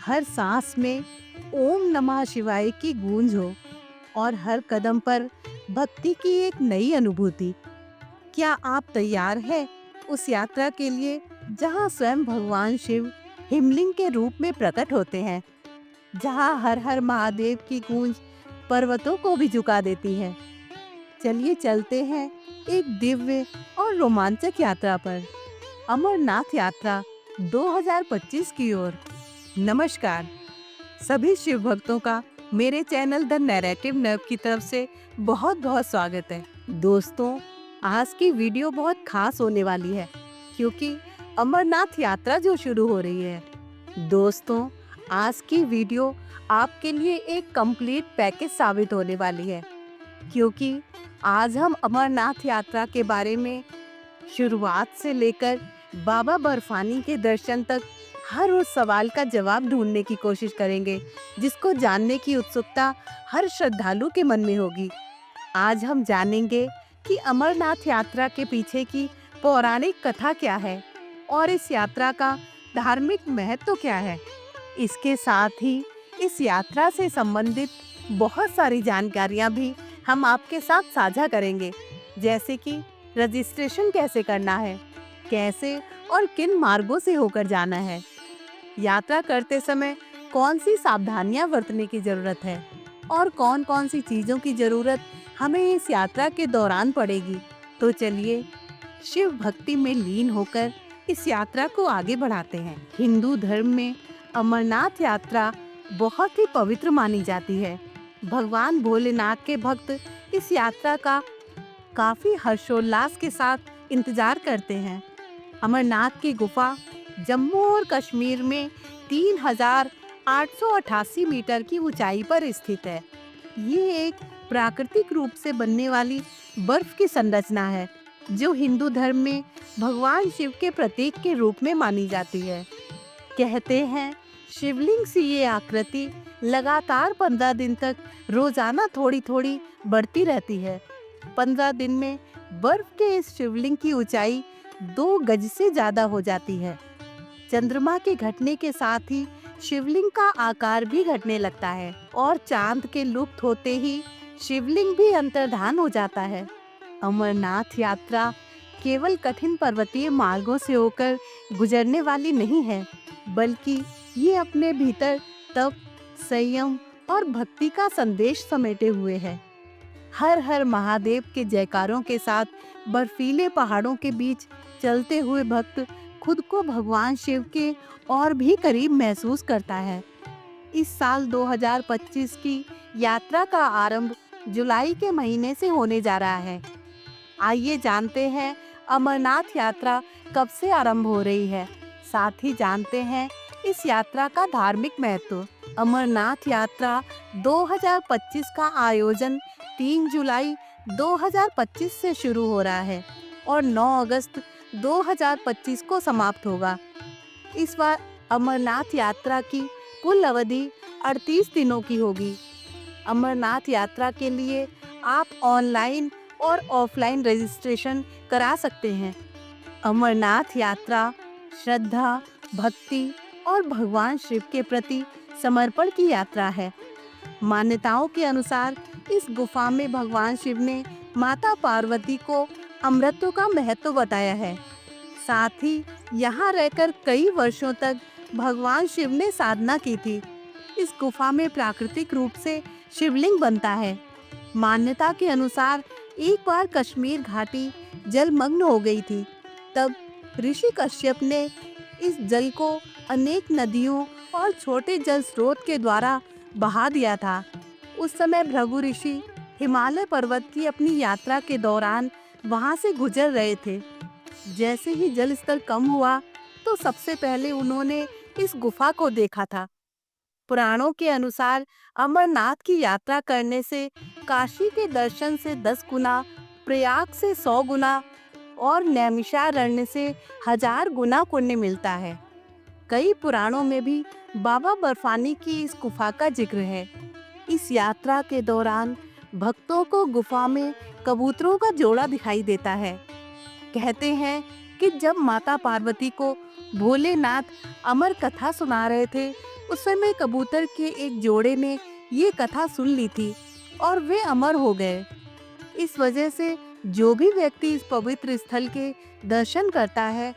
हर सांस में ओम नमः शिवाय की गूंज हो और हर कदम पर भक्ति की एक नई अनुभूति। क्या आप तैयार हैं उस यात्रा के लिए जहां स्वयं भगवान शिव हिमलिंग के रूप में प्रकट होते हैं, जहां हर हर महादेव की गूंज पर्वतों को भी झुका देती है। चलिए चलते हैं एक दिव्य और रोमांचक यात्रा पर, अमरनाथ यात्रा 2025 की ओर। नमस्कार सभी शिव भक्तों का मेरे चैनल द नैरेटिव नर्व की तरफ से बहुत बहुत स्वागत है। दोस्तों, आज की वीडियो बहुत खास होने वाली है क्योंकि अमरनाथ यात्रा जो शुरू हो रही है। दोस्तों, आज की वीडियो आपके लिए एक कंप्लीट पैकेज साबित होने वाली है क्योंकि आज हम अमरनाथ यात्रा के बारे में शुरुआत से लेकर बाबा बर्फानी के दर्शन तक हर उस सवाल का जवाब ढूंढने की कोशिश करेंगे जिसको जानने की उत्सुकता हर श्रद्धालु के मन में होगी। आज हम जानेंगे कि अमरनाथ यात्रा के पीछे की पौराणिक कथा क्या है और इस यात्रा का धार्मिक महत्व क्या है। इसके साथ ही इस यात्रा से संबंधित बहुत सारी जानकारियां भी हम आपके साथ साझा करेंगे, जैसे कि रजिस्ट्रेशन कैसे करना है, कैसे और किन मार्गों से होकर जाना है, यात्रा करते समय कौन सी सावधानियां बरतने की जरूरत है और कौन कौन सी चीजों की जरूरत हमें इस यात्रा के दौरान पड़ेगी। तो चलिए शिव भक्ति में लीन होकर इस यात्रा को आगे बढ़ाते हैं। हिंदू धर्म में अमरनाथ यात्रा बहुत ही पवित्र मानी जाती है। भगवान भोलेनाथ के भक्त इस यात्रा का काफी हर्षोल्लास के साथ इंतजार करते हैं। अमरनाथ की गुफा जम्मू और कश्मीर में 3888 मीटर की ऊंचाई पर स्थित है। ये एक प्राकृतिक रूप से बनने वाली बर्फ की संरचना है जो हिंदू धर्म में भगवान शिव के प्रतीक के रूप में मानी जाती है। कहते हैं शिवलिंग सी ये आकृति लगातार 15 दिन तक रोजाना थोड़ी थोड़ी बढ़ती रहती है। 15 दिन में बर्फ के इस शिवलिंग की ऊंचाई 2 गज से ज्यादा हो जाती है। चंद्रमा के घटने के साथ ही शिवलिंग का आकार भी घटने लगता है और चांद के लुप्त होते ही शिवलिंग भी अंतर्धान हो जाता है। अमरनाथ यात्रा केवल कठिन पर्वतीय मार्गों से होकर गुजरने वाली नहीं है, बल्कि ये अपने भीतर तप, संयम और भक्ति का संदेश समेटे हुए है। हर हर महादेव के जयकारों के साथ बर्फीले पहाड़ों के बीच चलते हुए भक्त खुद को भगवान शिव के और भी करीब महसूस करता है। इस साल 2025 की यात्रा का आरंभ जुलाई के महीने से होने जा रहा है। आइए जानते हैं अमरनाथ यात्रा कब से आरंभ हो रही है, साथ ही जानते हैं इस यात्रा का धार्मिक महत्व। अमरनाथ यात्रा 2025 का आयोजन 3 जुलाई 2025 से शुरू हो रहा है और 9 अगस्त 2025 को समाप्त होगा। इस बार अमरनाथ यात्रा की कुल अवधि 38 दिनों की होगी। अमरनाथ यात्रा के लिए आप ऑनलाइन और ऑफलाइन रजिस्ट्रेशन करा सकते हैं। अमरनाथ यात्रा श्रद्धा, भक्ति और भगवान शिव के प्रति समर्पण की यात्रा है। मान्यताओं के अनुसार इस गुफा में भगवान शिव ने माता पार्वती को अमृतत्व का महत्व बताया है। साथ ही यहाँ रहकर कई वर्षों तक भगवान शिव ने साधना की थी। इस गुफा में प्राकृतिक रूप से शिवलिंग बनता है। मान्यता के अनुसार एक बार कश्मीर घाटी जलमग्न हो गई थी। तब ऋषि कश्यप ने इस जल को अनेक नदियों और छोटे जल स्रोत के द्वारा बहा दिया था। उस समय भृगु ऋषि हिमालय पर्वत की अपनी यात्रा के दौरान वहां से गुजर रहे थे। जैसे ही जल स्तर कम हुआ तो सबसे पहले उन्होंने इस गुफा को देखा था। पुराणों के अनुसार अमरनाथ की यात्रा करने से काशी के दर्शन से 10 गुना, प्रयाग से 100 गुना और नैमिषारण्य से 1000 गुना पुण्य मिलता है। कई पुराणों में भी बाबा बर्फानी की इस गुफा का जिक्र है। इस यात्रा के दौरान भक्तों को गुफा में कबूतरों का जोड़ा दिखाई देता है। कहते हैं कि जब माता पार्वती को भोलेनाथ अमर कथा सुना रहे थे उस समय कबूतर के एक जोड़े ने ये कथा सुन ली थी और वे अमर हो गए। इस वजह से जो भी व्यक्ति इस पवित्र स्थल के दर्शन करता है,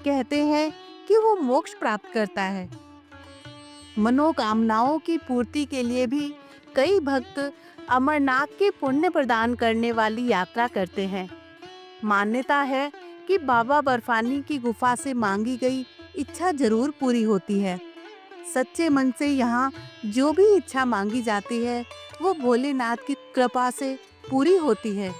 कहते हैं कि वो मोक्ष प्राप्त करता है। मनोकामनाओं की पूर्ति के लिए भी कई भक्त अमरनाथ के पुण्य प्रदान करने वाली यात्रा करते हैं। मान्यता है कि बाबा बर्फानी की गुफा से मांगी गई इच्छा जरूर पूरी होती है। सच्चे मन से यहाँ जो भी इच्छा मांगी जाती है, वो भोलेनाथ की कृपा से पूरी होती है।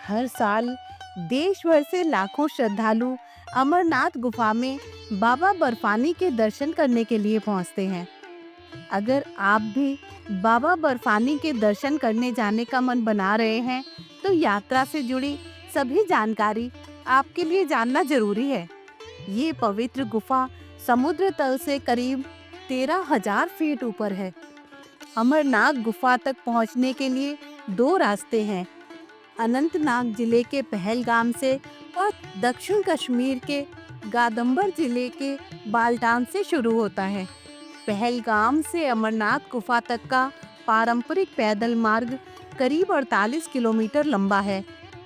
हर साल देश भर से लाखों श्रद्धालु अमरनाथ गुफा में बाबा बर्फानी के दर्शन करने के लिए पहुँचते हैं। अगर आप भी बाबा बर्फानी के दर्शन करने जाने का मन बना रहे हैं, तो यात्रा से जुड़ी सभी जानकारी आपके लिए जानना जरूरी है। ये पवित्र गुफा समुद्र तल से करीब 13,000 फीट ऊपर है। अमरनाथ गुफा तक पहुंचने के लिए 2 रास्ते हैं। अनंतनाग जिले के पहलगाम से और दक्षिण कश्मीर के गादम्बर जिले के बाल्टान से शुरू होता है। पहलगाम से अमरनाथ गुफा तक का पारंपरिक पैदल मार्ग करीब 48 किलोमीटर लंबा है।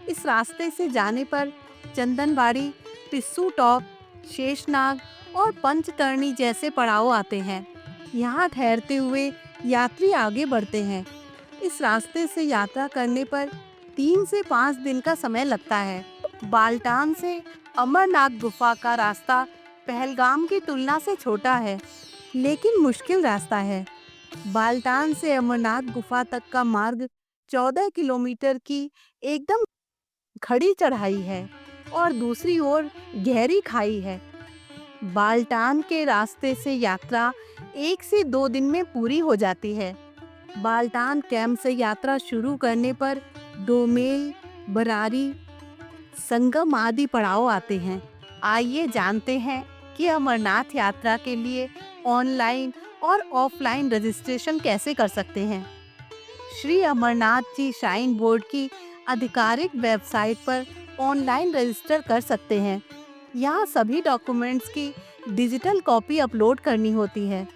इस रास्ते से जाने पर चंदनबाड़ी, पिस्सू टॉप, शेषनाग और पंचतरणी जैसे पड़ाव आते हैं। यहाँ ठहरते हुए यात्री आगे बढ़ते हैं। इस रास्ते से यात्रा करने पर 3 से 5 दिन का समय लगता है। बाल्टान से अमरनाथ गुफा का रास्ता पहलगाम की तुलना से छोटा है, लेकिन मुश्किल रास्ता है। बाल्टान से अमरनाथ गुफा तक का मार्ग 14 किलोमीटर की एकदम खड़ी चढ़ाई है और दूसरी ओर गहरी खाई है। बाल्टान के रास्ते से यात्रा 1 से 2 दिन में पूरी हो जाती है। बाल्टान कैंप से यात्रा शुरू करने पर डोमेल, बरारी, संगम आदि पड़ाव आते हैं। आइए जानते हैं कि अमरनाथ यात्रा के लिए ऑनलाइन और ऑफलाइन रजिस्ट्रेशन कैसे कर सकते हैं। श्री अमरनाथ जी श्राइन बोर्ड की आधिकारिक वेबसाइट पर ऑनलाइन रजिस्टर कर सकते हैं। यहाँ सभी डॉक्यूमेंट्स की डिजिटल कॉपी अपलोड करनी होती है।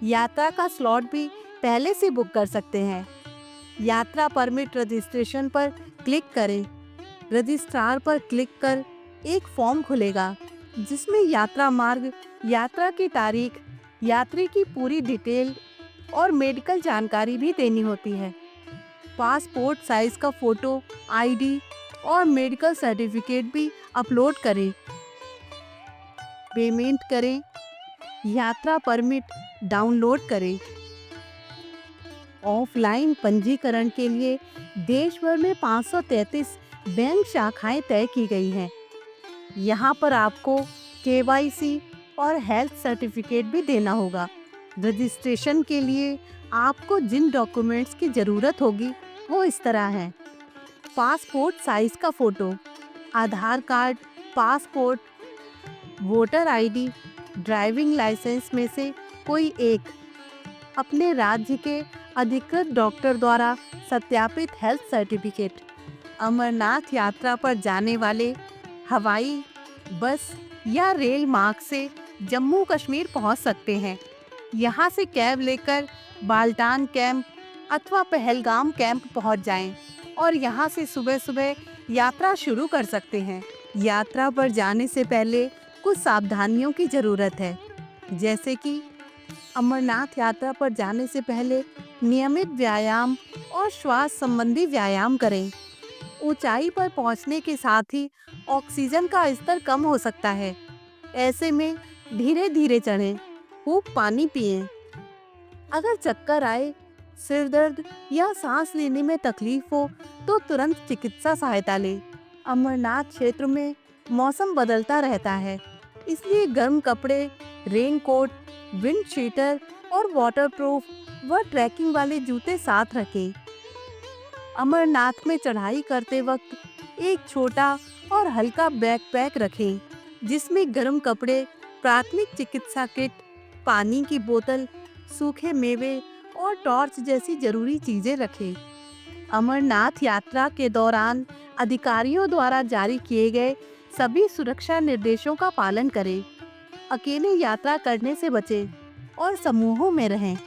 यात्रा का स्लॉट भी पहले से बुक कर सकते हैं। यात्रा परमिट रजिस्ट्रेशन पर क्लिक करें। रजिस्ट्रार पर क्लिक कर एक फॉर्म खुलेगा, जिसमें यात्रा मार्ग, यात्रा की तारीख, यात्री की पूरी डिटेल और मेडिकल जानकारी भी देनी होती है। पासपोर्ट साइज का फोटो, आईडी और मेडिकल सर्टिफिकेट भी अपलोड करें। पेमेंट करें। यात्रा परमिट डाउनलोड करें। ऑफलाइन पंजीकरण के लिए देश भर में 533 बैंक शाखाएं तय की गई हैं। यहाँ पर आपको केवाईसी और हेल्थ सर्टिफिकेट भी देना होगा। रजिस्ट्रेशन के लिए आपको जिन डॉक्यूमेंट्स की ज़रूरत होगी वो इस तरह हैं। पासपोर्ट साइज का photo, Aadhaar card, passport, voter ID, driving licence में से कोई एक, अपने राज्य के अधिकृत डॉक्टर द्वारा सत्यापित हेल्थ सर्टिफिकेट। अमरनाथ यात्रा पर जाने वाले हवाई, बस या रेल मार्ग से जम्मू कश्मीर पहुंच सकते हैं। यहां से कैब लेकर बाल्टान कैंप अथवा पहलगाम कैंप पहुंच जाएं और यहां से सुबह सुबह यात्रा शुरू कर सकते हैं। यात्रा पर जाने से पहले कुछ सावधानियों की ज़रूरत है, जैसे कि अमरनाथ यात्रा पर जाने से पहले नियमित व्यायाम और श्वास संबंधी व्यायाम करें। ऊंचाई पर पहुंचने के साथ ही ऑक्सीजन का स्तर कम हो सकता है। ऐसे में धीरे धीरे चढ़ें, खूब पानी पिएं। अगर चक्कर आए, सिर दर्द या सांस लेने में तकलीफ हो तो तुरंत चिकित्सा सहायता लें। अमरनाथ क्षेत्र में मौसम बदलता रहता है, इसलिए गर्म कपड़े, रेनकोट, विंड शीटर और वाटरप्रूफ व ट्रैकिंग वाले जूते साथ रखें। अमरनाथ में चढ़ाई करते वक्त एक छोटा और हल्का बैकपैक रखें, जिसमें गर्म कपड़े, प्राथमिक चिकित्सा किट, पानी की बोतल, सूखे मेवे और टॉर्च जैसी जरूरी चीजें रखें। अमरनाथ यात्रा के दौरान अधिकारियों द्वारा जारी किए गए सभी सुरक्षा निर्देशों का पालन करें। अकेले यात्रा करने से बचें। और समूहों में रहें।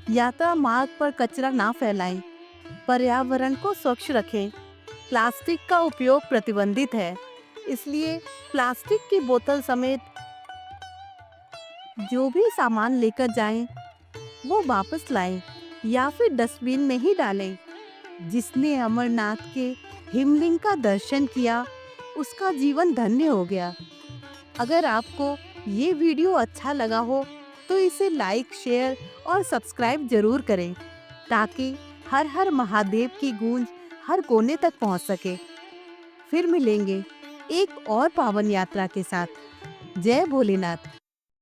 यात्रा मार्ग पर कचरा ना फैलाएं, पर्यावरण को स्वच्छ रखें। प्लास्टिक का उपयोग प्रतिबंधित है, इसलिए प्लास्टिक की बोतल समेत जो भी सामान लेकर जाएं, वो वापस लाएं या फिर डस्टबिन में ही डालें। जिसने अमरनाथ के हिमलिंग का दर्शन किया, उसका जीवन धन्य हो गया। अगर आपको ये वीडियो अच्छा लगा हो तो इसे लाइक, शेयर और सब्सक्राइब जरूर करें, ताकि हर हर महादेव की गूंज हर कोने तक पहुंच सके। फिर मिलेंगे एक और पावन यात्रा के साथ। जय भोलेनाथ।